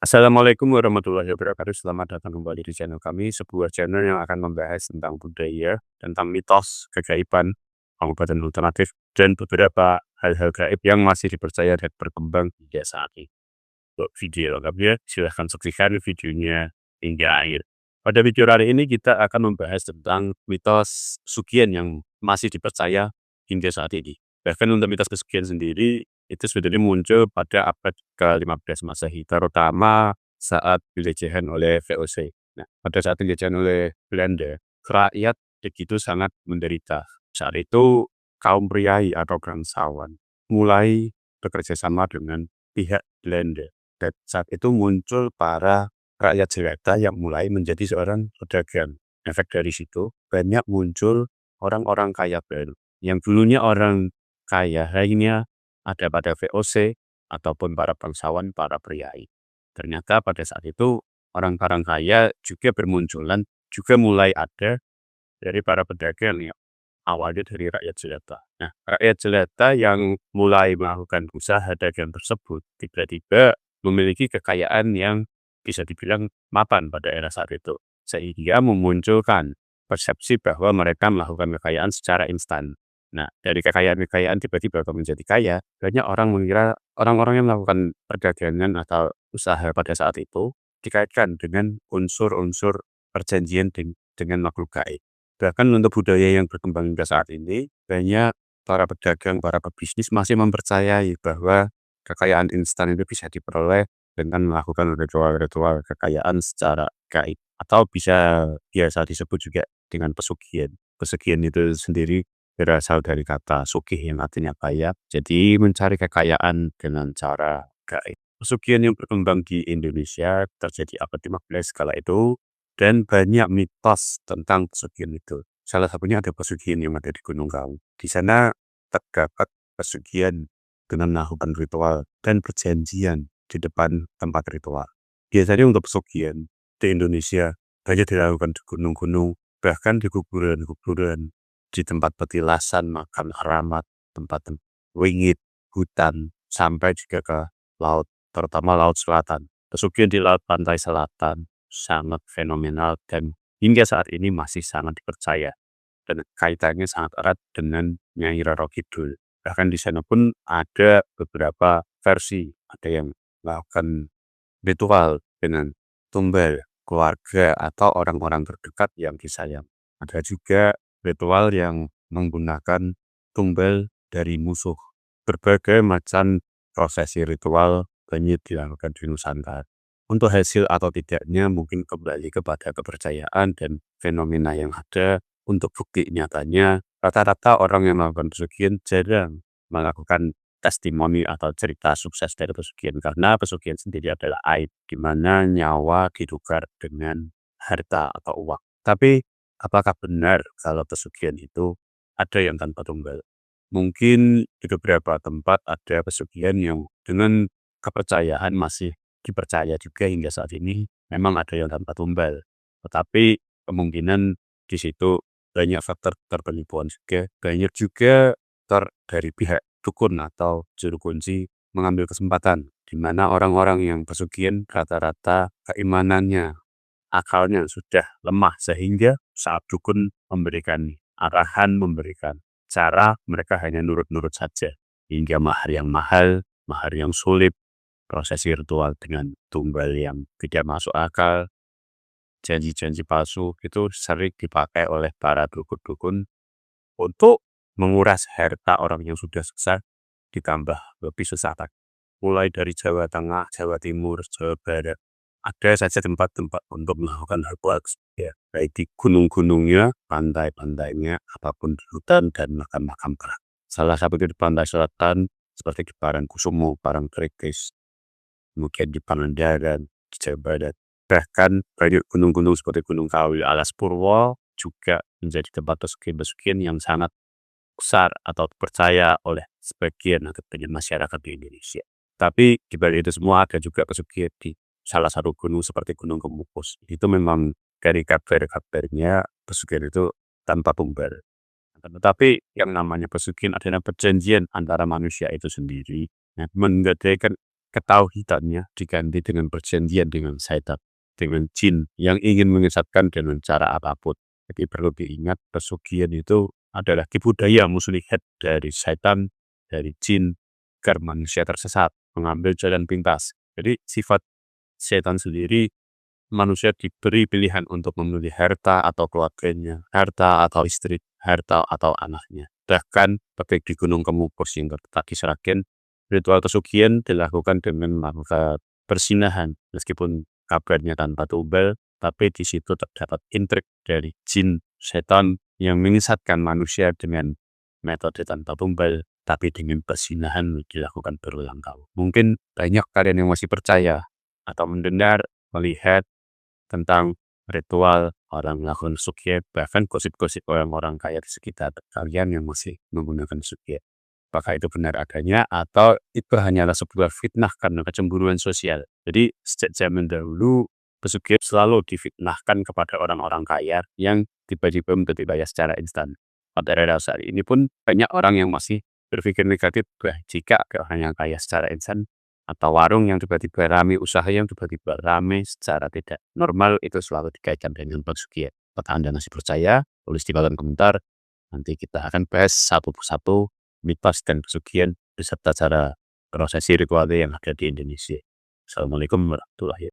Assalamualaikum warahmatullahi wabarakatuh. Selamat datang kembali di channel kami, sebuah channel yang akan membahas tentang budaya, tentang mitos, kegaiban, pengobatan alternatif, dan beberapa hal-hal gaib yang masih dipercaya dan berkembang hingga saat ini. Untuk video lengkapnya, silahkan saksikan videonya hingga akhir. Pada video kali ini kita akan membahas tentang mitos pesugihan yang masih dipercaya hingga saat ini. Bahkan untuk mitos pesugihan sendiri, itu sebenarnya muncul pada abad ke-15 Masehi, terutama saat penjajahan oleh VOC. Nah, pada saat penjajahan oleh Belanda, rakyat begitu sangat menderita. Saat itu, kaum priai atau bangsawan mulai bekerja sama dengan pihak Belanda. Dan saat itu muncul para rakyat jelata yang mulai menjadi seorang pedagang. Efek dari situ, banyak muncul orang-orang kaya baru. Yang dulunya orang kaya lainnya ada pada VOC ataupun para bangsawan, para priai. Ternyata pada saat itu orang-orang kaya juga bermunculan, juga mulai ada dari para pedagang yang awalnya dari rakyat jelata. Nah, rakyat jelata yang mulai melakukan usaha dagang tersebut tiba-tiba memiliki kekayaan yang bisa dibilang mapan pada era saat itu. Sehingga memunculkan persepsi bahwa mereka melakukan kekayaan secara instan. Nah, dari kekayaan-kekayaan tiba-tiba menjadi kaya, banyak orang mengira orang-orang yang melakukan perdagangan atau usaha pada saat itu dikaitkan dengan unsur-unsur perjanjian dengan makhluk gaib. Bahkan untuk budaya yang berkembang hingga saat ini, banyak para pedagang, para pebisnis masih mempercayai bahwa kekayaan instan itu bisa diperoleh dengan melakukan ritual-ritual kekayaan secara gaib. Atau bisa biasa disebut juga dengan pesugihan. Pesugihan itu sendiri berasal dari kata sugih yang artinya kaya. Jadi mencari kekayaan dengan cara gaib. Pesugihan yang berkembang di Indonesia terjadi abad 15 kala itu dan banyak mitos tentang pesugihan itu. Salah satunya ada pesugihan yang ada di Gunung Kawu. Di sana terdapat pesugihan dengan melakukan ritual dan perjanjian di depan tempat ritual. Biasanya untuk pesugihan di Indonesia banyak dilakukan di gunung-gunung, bahkan di kuburan-kuburan, di tempat petilasan, makam keramat, tempat wingit, hutan, sampai juga ke laut, terutama laut selatan. Pesugihan di laut pantai selatan sangat fenomenal dan hingga saat ini masih sangat dipercaya dan kaitannya sangat erat dengan Nyai Roro Kidul. Bahkan di sana pun ada beberapa versi, ada yang melakukan ritual dengan tumbal keluarga atau orang-orang terdekat yang disayang. Ada juga ritual yang menggunakan tumbal dari musuh. Berbagai macam prosesi ritual banyak dilakukan di Nusantara. Untuk hasil atau tidaknya mungkin kembali kepada kepercayaan dan fenomena yang ada. Untuk bukti nyatanya, rata-rata orang yang melakukan pesugihan jarang melakukan testimoni atau cerita sukses dari pesugihan karena pesugihan sendiri adalah aib di mana nyawa ditukar dengan harta atau uang. Tapi apakah benar kalau pesugihan itu ada yang tanpa tumbal? Mungkin di beberapa tempat ada pesugihan yang dengan kepercayaan masih dipercaya juga hingga saat ini memang ada yang tanpa tumbal. Tetapi kemungkinan di situ banyak faktor penipuan juga, banyak juga dari pihak dukun atau juru kunci mengambil kesempatan, di mana orang-orang yang pesugihan rata-rata keimanannya, akalnya sudah lemah sehingga saat dukun memberikan arahan, memberikan cara, mereka hanya nurut-nurut saja. Hingga mahar yang mahal, mahar yang sulit, prosesi ritual dengan tumbal yang tidak masuk akal, janji-janji palsu itu sering dipakai oleh para dukun-dukun untuk menguras harta orang yang sudah sukses ditambah lebih sesat. Mulai dari Jawa Tengah, Jawa Timur, Jawa Barat, ada saja tempat-tempat untuk melakukan hal ya, baik di gunung-gunungnya, pantai-pantainya, apapun di hutan dan makam-makam keramat. Salah satu di pantai selatan seperti di Parangkusumo, Parangtritis, kemudian di Pangandaran, di Jawa Barat. Bahkan banyak gunung-gunung seperti Gunung Kawi, Alas Purwo juga menjadi tempat pesugihan-pesugihan yang sangat besar atau percaya oleh sebagian atau banyak masyarakat di Indonesia. Tapi di balik itu semua ada juga pesugihan di salah satu gunung seperti Gunung Kemukus. Itu memang dari kabar-kabarnya pesugihan itu tanpa tumbal. Tetapi yang namanya pesugihan adalah perjanjian antara manusia itu sendiri yang menggadaikan ketauhidannya diganti dengan perjanjian dengan syaitan, dengan jin yang ingin menyesatkan dengan cara apapun. Jadi perlu diingat pesugihan itu adalah budaya muslihat dari syaitan, dari jin, agar manusia tersesat, mengambil jalan pintas. Jadi sifat syaitan sendiri, manusia diberi pilihan untuk memilih harta atau keluarganya, harta atau istri, harta atau anaknya. Bahkan seperti di Gunung Kemupus yang terletak di Sragen, ritual pesugihan dilakukan dengan melakukan persinahan, meskipun kabarnya tanpa tumbal, tapi di situ terdapat intrik dari jin setan yang menyesatkan manusia dengan metode tanpa tumbal, tapi dengan persinahan dilakukan berulang kali. Mungkin banyak kalian yang masih percaya atau mendengar, melihat tentang ritual orang melakukan pesugihan, bahkan gosip-gosip orang-orang kaya di sekitar kalian yang masih menggunakan pesugihan. Apakah itu benar adanya atau itu hanyalah sebuah fitnah karena kecemburuan sosial? Jadi sejak zaman dahulu pesugihan selalu difitnahkan kepada orang-orang kaya yang tiba-tiba menjadi kaya secara instan. Pada era saat ini pun banyak orang yang masih berpikir negatif, "Wah, jika ada orang yang kaya secara instan atau warung yang tiba-tiba ramai, usaha yang tiba-tiba ramai secara tidak normal, itu selalu dikaitkan dengan pesugihan." Apakah Anda masih percaya? Tulis di kolom komentar. Nanti kita akan bahas satu persatu mitos dan pesugihan beserta cara prosesi ritual yang ada di Indonesia. Assalamualaikum warahmatullahi wabarakatuh.